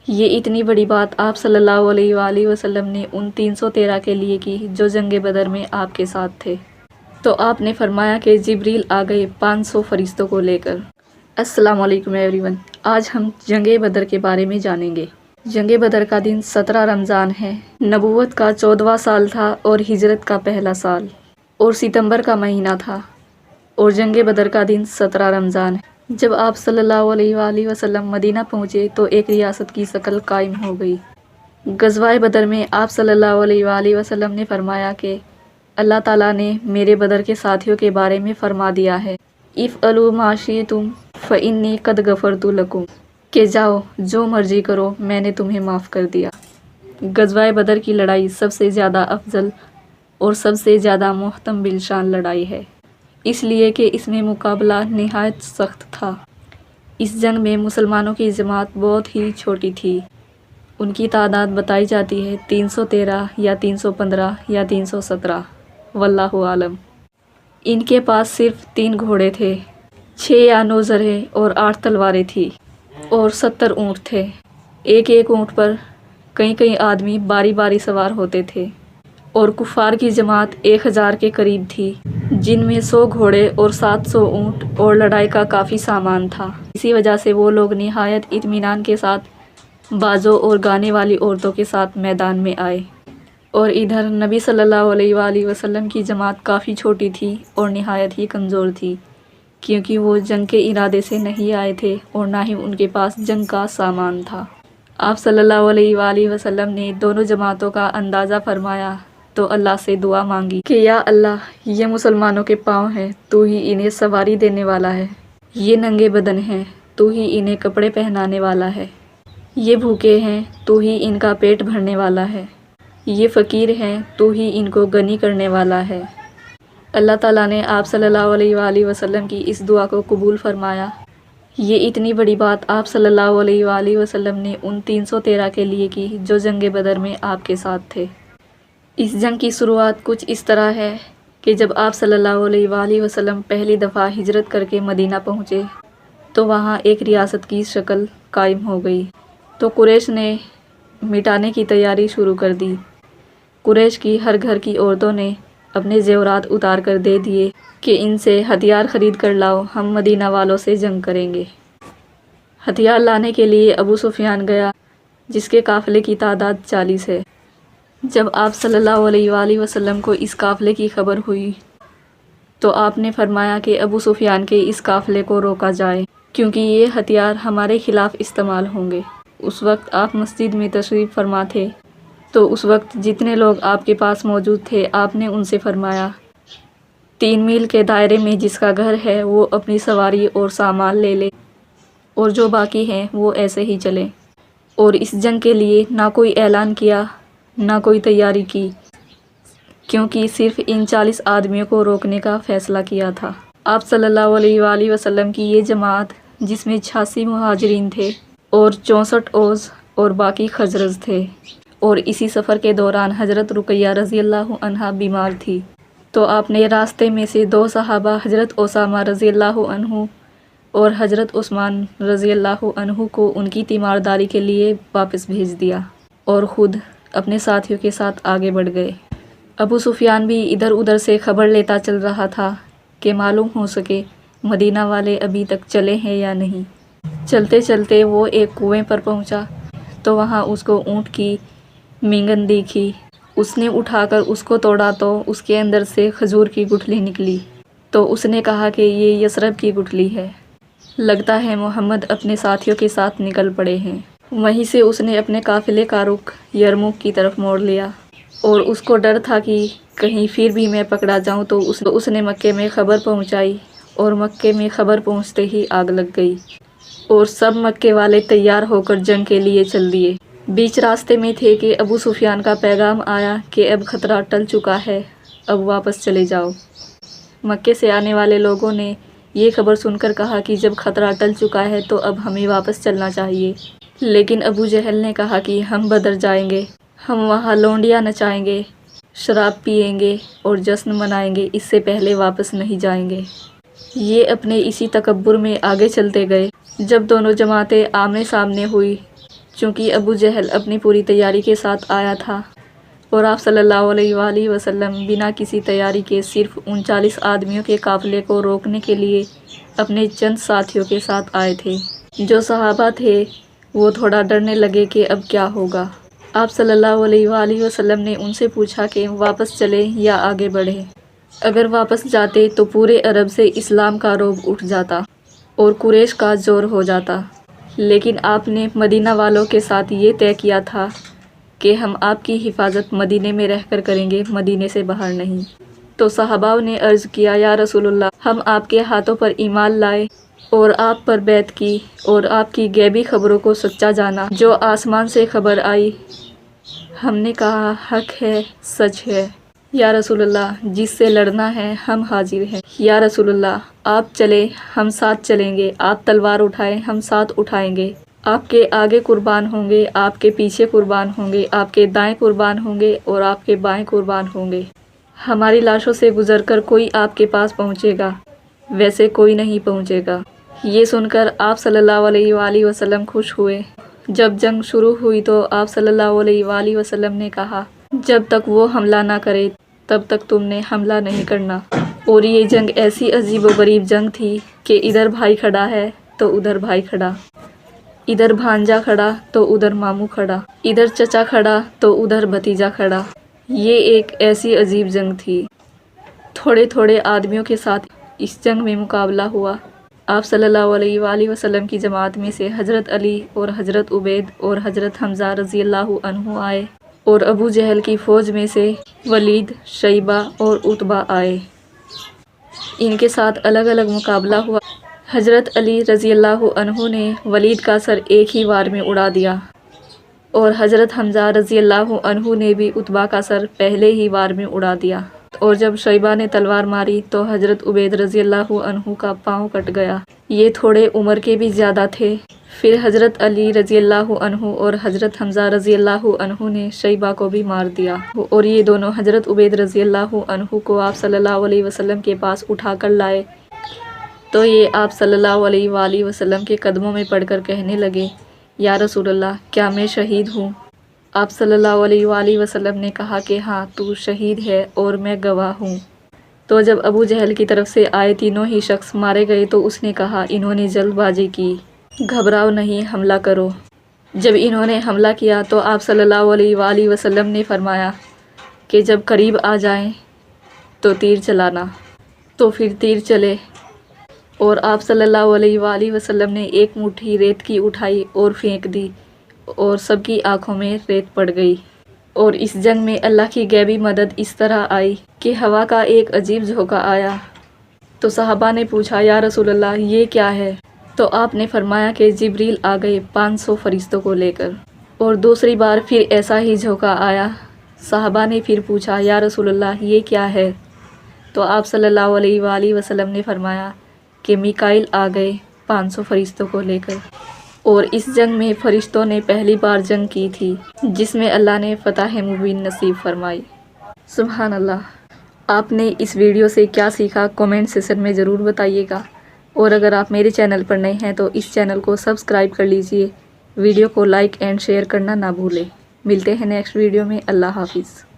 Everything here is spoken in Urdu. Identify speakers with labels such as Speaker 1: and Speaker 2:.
Speaker 1: یہ اتنی بڑی بات آپ صلی اللہ علیہ وآلہ وسلم نے ان 313 کے لیے کی جو جنگ بدر میں آپ کے ساتھ تھے۔ تو آپ نے فرمایا کہ جبریل آ گئے 500 فرشتوں کو لے کر۔ السلام علیکم ایوری ون، آج ہم جنگ بدر کے بارے میں جانیں گے۔ جنگ بدر کا دن 17 رمضان ہے۔ نبوت کا 14واں سال تھا اور ہجرت کا پہلا سال، اور ستمبر کا مہینہ تھا، اور جنگ بدر کا دن 17 رمضان ہے۔ جب آپ صلی اللہ علیہ وآلہ وسلم مدینہ پہنچے تو ایک ریاست کی شکل قائم ہو گئی۔ غزوہ بدر میں آپ صلی اللہ علیہ وآلہ وسلم نے فرمایا کہ اللہ تعالیٰ نے میرے بدر کے ساتھیوں کے بارے میں فرما دیا ہے، افعلوا ما شئتم فإنی قد غفرت لکم، کہ جاؤ جو مرضی کرو میں نے تمہیں معاف کر دیا۔ غزوہ بدر کی لڑائی سب سے زیادہ افضل اور سب سے زیادہ محتم بالشان لڑائی ہے، اس لیے کہ اس میں مقابلہ نہایت سخت تھا۔ اس جنگ میں مسلمانوں کی جماعت بہت ہی چھوٹی تھی۔ ان کی تعداد بتائی جاتی ہے 313 یا 315 یا 317، واللہ عالم۔ ان کے پاس صرف 3 گھوڑے تھے، 6 یا 9 زرہیں اور 8 تلواریں تھیں، اور 70 اونٹ تھے۔ ایک ایک اونٹ پر کئی آدمی باری باری سوار ہوتے تھے، اور کفار کی جماعت 1000 کے قریب تھی، جن میں 100 گھوڑے اور 700 اونٹ اور لڑائی کا کافی سامان تھا۔ اسی وجہ سے وہ لوگ نہایت اطمینان کے ساتھ بازوں اور گانے والی عورتوں کے ساتھ میدان میں آئے، اور ادھر نبی صلی اللہ علیہ وآلہ وسلم کی جماعت کافی چھوٹی تھی اور نہایت ہی کمزور تھی، کیونکہ وہ جنگ کے ارادے سے نہیں آئے تھے اور نہ ہی ان کے پاس جنگ کا سامان تھا۔ آپ صلی اللہ علیہ وآلہ وسلم نے دونوں جماعتوں کا اندازہ فرمایا تو اللہ سے دعا مانگی کہ یا اللہ، یہ مسلمانوں کے پاؤں ہیں، تو ہی انہیں سواری دینے والا ہے۔ یہ ننگے بدن ہیں، تو ہی انہیں کپڑے پہنانے والا ہے۔ یہ بھوکے ہیں، تو ہی ان کا پیٹ بھرنے والا ہے۔ یہ فقیر ہیں، تو ہی ان کو غنی کرنے والا ہے۔ اللہ تعالیٰ نے آپ صلی اللہ علیہ وآلہ وسلم کی اس دعا کو قبول فرمایا۔ یہ اتنی بڑی بات آپ صلی اللہ علیہ وآلہ وسلم نے ان 313 کے لیے کی جو جنگ بدر میں آپ کے ساتھ تھے۔ اس جنگ کی شروعات کچھ اس طرح ہے کہ جب آپ صلی اللہ علیہ وآلہ وسلم پہلی دفعہ ہجرت کر کے مدینہ پہنچے تو وہاں ایک ریاست کی شکل قائم ہو گئی، تو قریش نے مٹانے کی تیاری شروع کر دی۔ قریش کی ہر گھر کی عورتوں نے اپنے زیورات اتار کر دے دیے کہ ان سے ہتھیار خرید کر لاؤ، ہم مدینہ والوں سے جنگ کریں گے۔ ہتھیار لانے کے لیے ابو سفیان گیا، جس کے قافلے کی تعداد 40 ہے۔ جب آپ صلی اللہ علیہ وآلہ وسلم کو اس قافلے کی خبر ہوئی تو آپ نے فرمایا کہ ابو سفیان کے اس قافلے کو روکا جائے، کیونکہ یہ ہتھیار ہمارے خلاف استعمال ہوں گے۔ اس وقت آپ مسجد میں تشریف فرما تھے، تو اس وقت جتنے لوگ آپ کے پاس موجود تھے آپ نے ان سے فرمایا 3 میل کے دائرے میں جس کا گھر ہے وہ اپنی سواری اور سامان لے لے، اور جو باقی ہیں وہ ایسے ہی چلیں۔ اور اس جنگ کے لیے نہ کوئی اعلان کیا، نہ کوئی تیاری کی، کیونکہ صرف ان 40 آدمیوں کو روکنے کا فیصلہ کیا تھا۔ آپ صلی اللہ علیہ وآلہ وسلم کی یہ جماعت، جس میں 86 مہاجرین تھے اور 64 اوس اور باقی خزرج تھے، اور اسی سفر کے دوران حضرت رقیہ رضی اللہ عنہا بیمار تھی، تو آپ نے راستے میں سے 2 صحابہ حضرت اسامہ رضی اللہ عنہ اور حضرت عثمان رضی اللہ عنہ کو ان کی تیمارداری کے لیے واپس بھیج دیا، اور خود اپنے ساتھیوں کے ساتھ آگے بڑھ گئے۔ ابو سفیان بھی ادھر ادھر سے خبر لیتا چل رہا تھا کہ معلوم ہو سکے مدینہ والے ابھی تک چلے ہیں یا نہیں۔ چلتے چلتے وہ ایک کنویں پر پہنچا تو وہاں اس کو اونٹ کی مینگن دیکھی۔ اس نے اٹھا کر اس کو توڑا تو اس کے اندر سے کھجور کی گٹھلی نکلی، تو اس نے کہا کہ یہ یثرب کی گٹھلی ہے، لگتا ہے محمد اپنے ساتھیوں کے ساتھ نکل پڑے ہیں۔ وہیں سے اس نے اپنے قافلے کا رخ یرموک کی طرف موڑ لیا، اور اس کو ڈر تھا کہ کہیں پھر بھی میں پکڑا جاؤں، تو اس نے مکے میں خبر پہنچائی، اور مکے میں خبر پہنچتے ہی آگ لگ گئی، اور سب مکے والے تیار ہو کر جنگ کے لیے چل دیے۔ بیچ راستے میں تھے کہ ابو سفیان کا پیغام آیا کہ اب خطرہ ٹل چکا ہے، اب واپس چلے جاؤ۔ مکے سے آنے والے لوگوں نے یہ خبر سن کر کہا کہ جب خطرہ ٹل چکا ہے تو اب ہمیں واپس چلنا چاہیے، لیکن ابو جہل نے کہا کہ ہم بدر جائیں گے، ہم وہاں لونڈیاں نچائیں گے، شراب پئیں گے اور جشن منائیں گے، اس سے پہلے واپس نہیں جائیں گے۔ یہ اپنے اسی تکبر میں آگے چلتے گئے۔ جب دونوں جماعتیں آمنے سامنے ہوئی، چونکہ ابو جہل اپنی پوری تیاری کے ساتھ آیا تھا اور آپ صلی اللہ علیہ وآلہ وسلم بنا کسی تیاری کے صرف ان 40 آدمیوں کے قافلے کو روکنے کے لیے اپنے چند ساتھیوں کے ساتھ آئے تھے۔ جو صحابہ تھے وہ تھوڑا ڈرنے لگے کہ اب کیا ہوگا۔ آپ صلی اللہ علیہ وآلہ وسلم نے ان سے پوچھا کہ واپس چلیں یا آگے بڑھیں۔ اگر واپس جاتے تو پورے عرب سے اسلام کا رعب اٹھ جاتا اور قریش کا زور ہو جاتا، لیکن آپ نے مدینہ والوں کے ساتھ یہ طے کیا تھا کہ ہم آپ کی حفاظت مدینے میں رہ کر کریں گے، مدینے سے باہر نہیں۔ تو صحابہ نے عرض کیا یا رسول اللہ، ہم آپ کے ہاتھوں پر ایمان لائے اور آپ پر بیعت کی اور آپ کی غیبی خبروں کو سچا جانا۔ جو آسمان سے خبر آئی ہم نے کہا حق ہے، سچ ہے یا رسول اللہ، جس سے لڑنا ہے ہم حاضر ہیں۔ یا رسول اللہ آپ چلیں ہم ساتھ چلیں گے، آپ تلوار اٹھائیں ہم ساتھ اٹھائیں گے، آپ کے آگے قربان ہوں گے، آپ کے پیچھے قربان ہوں گے، آپ کے دائیں قربان ہوں گے اور آپ کے بائیں قربان ہوں گے۔ ہماری لاشوں سے گزر کر کوئی آپ کے پاس پہنچے گا، ویسے کوئی نہیں پہنچے گا۔ یہ سن کر آپ صلی اللہ علیہ وآلہ وسلم خوش ہوئے۔ جب جنگ شروع ہوئی تو آپ صلی اللہ علیہ وآلہ وسلم نے کہا جب تک وہ حملہ نہ کرے تب تک تم نے حملہ نہیں کرنا۔ اور یہ جنگ ایسی عجیب و غریب جنگ تھی کہ ادھر بھائی کھڑا ہے تو ادھر بھائی کھڑا، ادھر بھانجا کھڑا تو ادھر ماموں کھڑا، ادھر چچا کھڑا تو ادھر بھتیجا کھڑا۔ یہ ایک ایسی عجیب جنگ تھی۔ تھوڑے تھوڑے آدمیوں کے ساتھ اس جنگ میں مقابلہ ہوا۔ آپ صلی اللہ علیہ وآلہ وسلم کی جماعت میں سے حضرت علی اور حضرت عبید اور حضرت حمزہ رضی اللہ عنہ آئے اور ابو جہل کی فوج میں سے ولید، شیبہ اور عتبہ آئے۔ ان کے ساتھ الگ الگ مقابلہ ہوا۔ حضرت علی رضی اللہ عنہ نے ولید کا سر ایک ہی وار میں اڑا دیا اور حضرت حمزہ رضی اللہ عنہ نے بھی عتبہ کا سر پہلے ہی وار میں اڑا دیا، اور جب شیبہ نے تلوار ماری تو حضرت عبید رضی اللہ عنہ کا پاؤں کٹ گیا۔ یہ تھوڑے عمر کے بھی زیادہ تھے۔ پھر حضرت علی رضی اللہ عنہ اور حضرت حمزہ رضی اللہ عنہ نے شیبہ کو بھی مار دیا، اور یہ دونوں حضرت عبید رضی اللہ عنہ کو آپ صلی اللہ علیہ وسلم کے پاس اٹھا کر لائے تو یہ آپ صلی اللہ علیہ وآلہ وسلم کے قدموں میں پڑ کر کہنے لگے یا رسول اللہ کیا میں شہید ہوں؟ آپ صلی اللہ علیہ وآلہ وسلم نے کہا کہ ہاں تو شہید ہے اور میں گواہ ہوں۔ تو جب ابو جہل کی طرف سے آئے تینوں ہی شخص مارے گئے تو اس نے کہا انہوں نے جلد بازی کی، گھبراؤ نہیں، حملہ کرو۔ جب انہوں نے حملہ کیا تو آپ صلی اللہ علیہ وآلہ وسلم نے فرمایا کہ جب قریب آ جائیں تو تیر چلانا۔ تو پھر تیر چلے اور آپ صلی اللہ علیہ وآلہ وسلم نے ایک مٹھی ریت کی اٹھائی اور پھینک دی اور سب کی آنکھوں میں ریت پڑ گئی۔ اور اس جنگ میں اللہ کی غیبی مدد اس طرح آئی کہ ہوا کا ایک عجیب جھونکا آیا۔ تو صحابہ نے پوچھا یا رسول اللہ یہ کیا ہے؟ تو آپ نے فرمایا کہ جبریل آ گئے 500 فرشتوں کو لے کر۔ اور دوسری بار پھر ایسا ہی جھونکا آیا۔ صحابہ نے پھر پوچھا یا رسول اللہ یہ کیا ہے؟ تو آپ صلی اللہ علیہ وآلہ وسلم نے فرمایا کہ میکائیل آ گئے 500 فرشتوں کو لے کر۔ اور اس جنگ میں فرشتوں نے پہلی بار جنگ کی تھی جس میں اللہ نے فتح مبین نصیب فرمائی۔ سبحان اللہ۔ آپ نے اس ویڈیو سے کیا سیکھا کامنٹ سیکشن میں ضرور بتائیے گا، اور اگر آپ میرے چینل پر نئے ہیں تو اس چینل کو سبسکرائب کر لیجئے، ویڈیو کو لائک اینڈ شیئر کرنا نہ بھولیں۔ ملتے ہیں نیکسٹ ویڈیو میں۔ اللہ حافظ۔